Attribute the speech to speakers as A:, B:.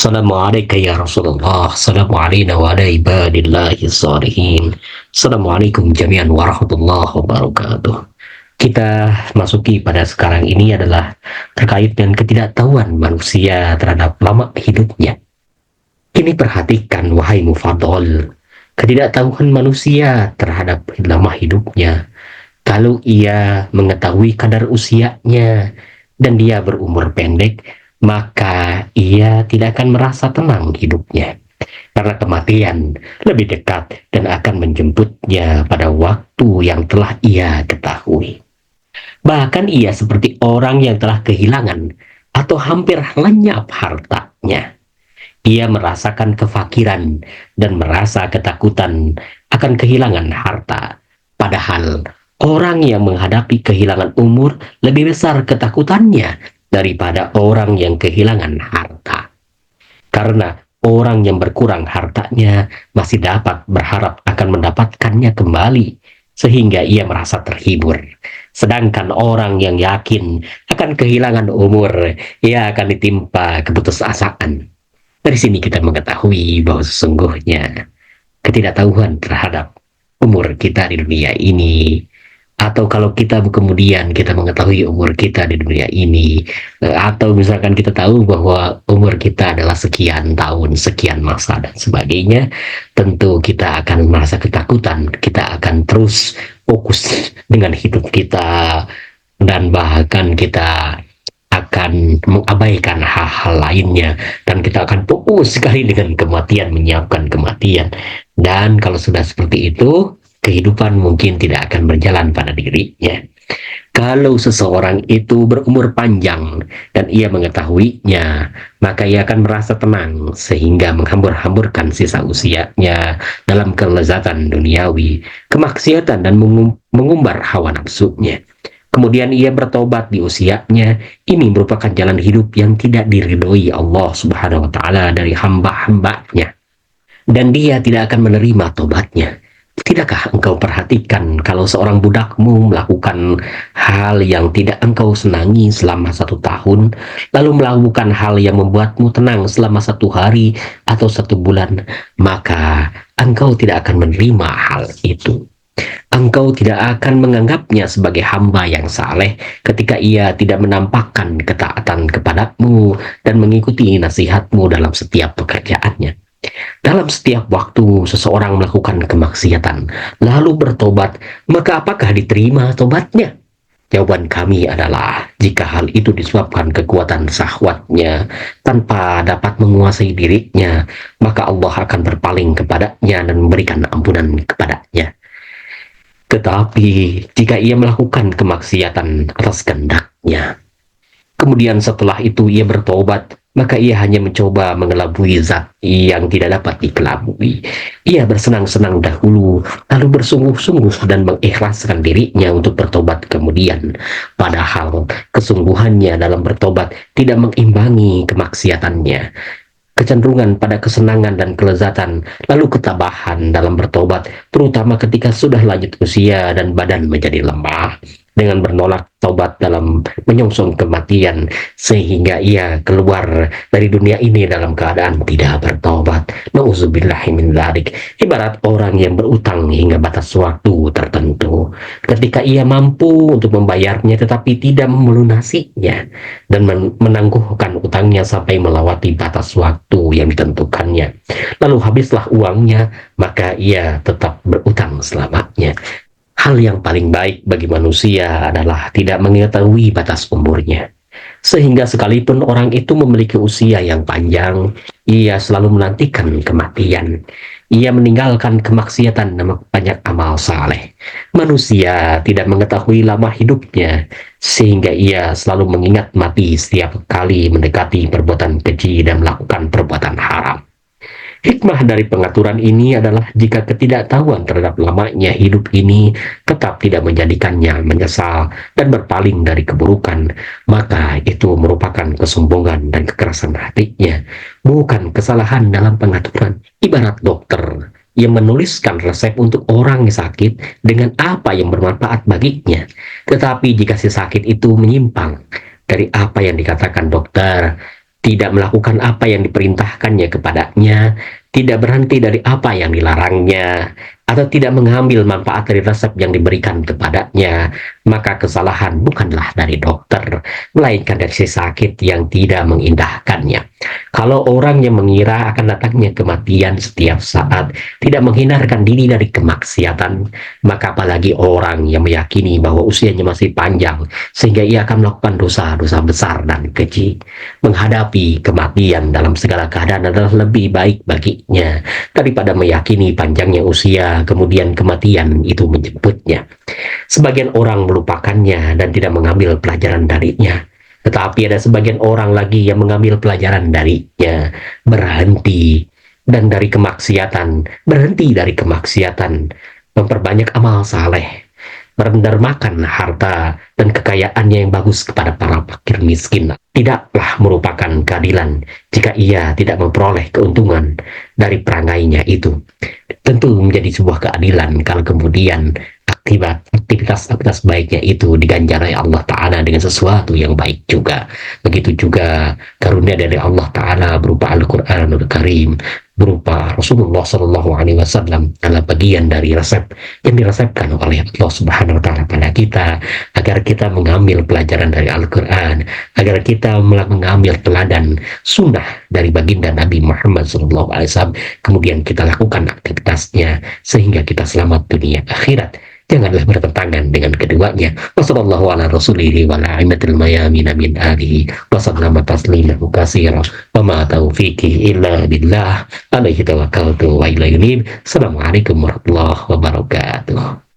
A: Assalamualaikum ya Rasulullah. Assalamualaikum wa ala ibadillahi salihin. Assalamualaikum jami'an warahmatullahi wabarakatuh. Kita masuki pada sekarang ini adalah terkait dengan ketidaktahuan manusia terhadap lama hidupnya. Ini perhatikan wahai mufadhol, ketidaktahuan manusia terhadap lama hidupnya. Kalau ia mengetahui kadar usianya dan dia berumur pendek, maka ia tidak akan merasa tenang hidupnya. Karena kematian lebih dekat dan akan menjemputnya pada waktu yang telah ia ketahui. Bahkan ia seperti orang yang telah kehilangan atau hampir lenyap hartanya. Ia merasakan kefakiran dan merasa ketakutan akan kehilangan harta. Padahal orang yang menghadapi kehilangan umur lebih besar ketakutannya daripada orang yang kehilangan harta. Karena orang yang berkurang hartanya masih dapat berharap akan mendapatkannya kembali, sehingga ia merasa terhibur. Sedangkan orang yang yakin akan kehilangan umur, ia akan ditimpa keputusasaan. Dari sini kita mengetahui bahwa sesungguhnya ketidaktahuan terhadap umur kita di dunia ini, atau kalau kita kemudian kita mengetahui umur kita di dunia ini, atau misalkan kita tahu bahwa umur kita adalah sekian tahun, sekian masa dan sebagainya, tentu kita akan merasa ketakutan, kita akan terus fokus dengan hidup kita, dan bahkan kita akan mengabaikan hal-hal lainnya, dan kita akan fokus sekali dengan kematian, menyiapkan kematian. Dan kalau sudah seperti itu, kehidupan mungkin tidak akan berjalan pada dirinya. Kalau seseorang itu berumur panjang dan ia mengetahuinya, maka ia akan merasa tenang sehingga menghambur-hamburkan sisa usianya dalam kelezatan duniawi, kemaksiatan dan mengumbar hawa nafsunya. Kemudian ia bertobat di usianya. Ini merupakan jalan hidup yang tidak diridhoi Allah Subhanahu wa taala dari hamba-hambanya. Dan dia tidak akan menerima tobatnya. Tidakkah engkau perhatikan kalau seorang budakmu melakukan hal yang tidak engkau senangi selama 1 tahun, lalu melakukan hal yang membuatmu tenang selama 1 hari atau 1 bulan, maka engkau tidak akan menerima hal itu. Engkau tidak akan menganggapnya sebagai hamba yang saleh ketika ia tidak menampakkan ketaatan kepadamu dan mengikuti nasihatmu dalam setiap pekerjaannya. Dalam setiap waktu seseorang melakukan kemaksiatan, lalu bertobat, maka apakah diterima tobatnya? Jawaban kami adalah, jika hal itu disebabkan kekuatan syahwatnya tanpa dapat menguasai dirinya, maka Allah akan berpaling kepadanya dan memberikan ampunan kepadanya. Tetapi jika ia melakukan kemaksiatan atas kehendaknya, kemudian setelah itu ia bertobat, maka ia hanya mencoba mengelabui zat yang tidak dapat dikelabui. Ia bersenang-senang dahulu, lalu bersungguh-sungguh dan mengikhlaskan dirinya untuk bertobat kemudian. Padahal kesungguhannya dalam bertobat tidak mengimbangi kemaksiatannya. Kecenderungan pada kesenangan dan kelezatan, lalu ketabahan dalam bertobat, terutama ketika sudah lanjut usia dan badan menjadi lemah, dengan menolak taubat dalam menyongsong kematian, sehingga ia keluar dari dunia ini dalam keadaan tidak bertobat. Nauzubillahi min dzalik. Ibarat orang yang berutang hingga batas waktu tertentu. Ketika ia mampu untuk membayarnya tetapi tidak melunasinya dan menangguhkan utangnya sampai melewati batas waktu yang ditentukannya, lalu habislah uangnya, maka ia tetap berutang selamanya. Hal yang paling baik bagi manusia adalah tidak mengetahui batas umurnya. Sehingga sekalipun orang itu memiliki usia yang panjang, ia selalu menantikan kematian. Ia meninggalkan kemaksiatan dan banyak amal saleh. Manusia tidak mengetahui lama hidupnya, sehingga ia selalu mengingat mati setiap kali mendekati perbuatan keji dan melakukan perbuatan haram. Hikmah dari pengaturan ini adalah jika ketidaktahuan terhadap lamanya hidup ini tetap tidak menjadikannya menyesal dan berpaling dari keburukan, maka itu merupakan kesombongan dan kekerasan hatinya, bukan kesalahan dalam pengaturan. Ibarat dokter yang menuliskan resep untuk orang yang sakit dengan apa yang bermanfaat baginya. Tetapi jika si sakit itu menyimpang dari apa yang dikatakan dokter, tidak melakukan apa yang diperintahkannya kepadanya, tidak berhenti dari apa yang dilarangnya, atau tidak mengambil manfaat dari resep yang diberikan kepadanya, maka kesalahan bukanlah dari dokter, melainkan dari si sakit yang tidak mengindahkannya. Kalau orang yang mengira akan datangnya kematian setiap saat, tidak menghindarkan diri dari kemaksiatan, maka apalagi orang yang meyakini bahwa usianya masih panjang, sehingga ia akan melakukan dosa-dosa besar dan keji. Menghadapi kematian dalam segala keadaan adalah lebih baik baginya daripada meyakini panjangnya usia, kemudian kematian itu menjemputnya. Sebagian orang melupakannya dan tidak mengambil pelajaran darinya. Tetapi ada sebagian orang lagi yang mengambil pelajaran darinya, berhenti dan dari kemaksiatan, berhenti dari kemaksiatan, memperbanyak amal saleh, mendermakan harta dan kekayaannya yang bagus kepada para fakir miskin. Tidaklah merupakan keadilan jika ia tidak memperoleh keuntungan dari perangainya itu. Tentu menjadi sebuah keadilan kalau kemudian aktivitas baiknya itu diganjar oleh Allah Ta'ala dengan sesuatu yang baik juga. Begitu juga karunia dari Allah Ta'ala berupa Al-Quranul Karim, berupa Rasulullah SAW adalah bagian dari resep yang diresepkan oleh Allah Subhanahu Wa Ta'ala pada kita, agar kita mengambil pelajaran dari Al-Quran, agar kita mengambil teladan sunnah dari baginda Nabi Muhammad SAW, kemudian kita lakukan aktivitasnya sehingga kita selamat dunia akhirat. Janganlah bertentangan dengan keduanya. Wassallallahu ala rasulihi wa ala aimatil mayamin min alihi wa sallama tasliman katsiran wa ma taufiqi illa billah alaihi tawakkaltu wa ilaihi unib. Assalamualaikum warahmatullahi wabarakatuh.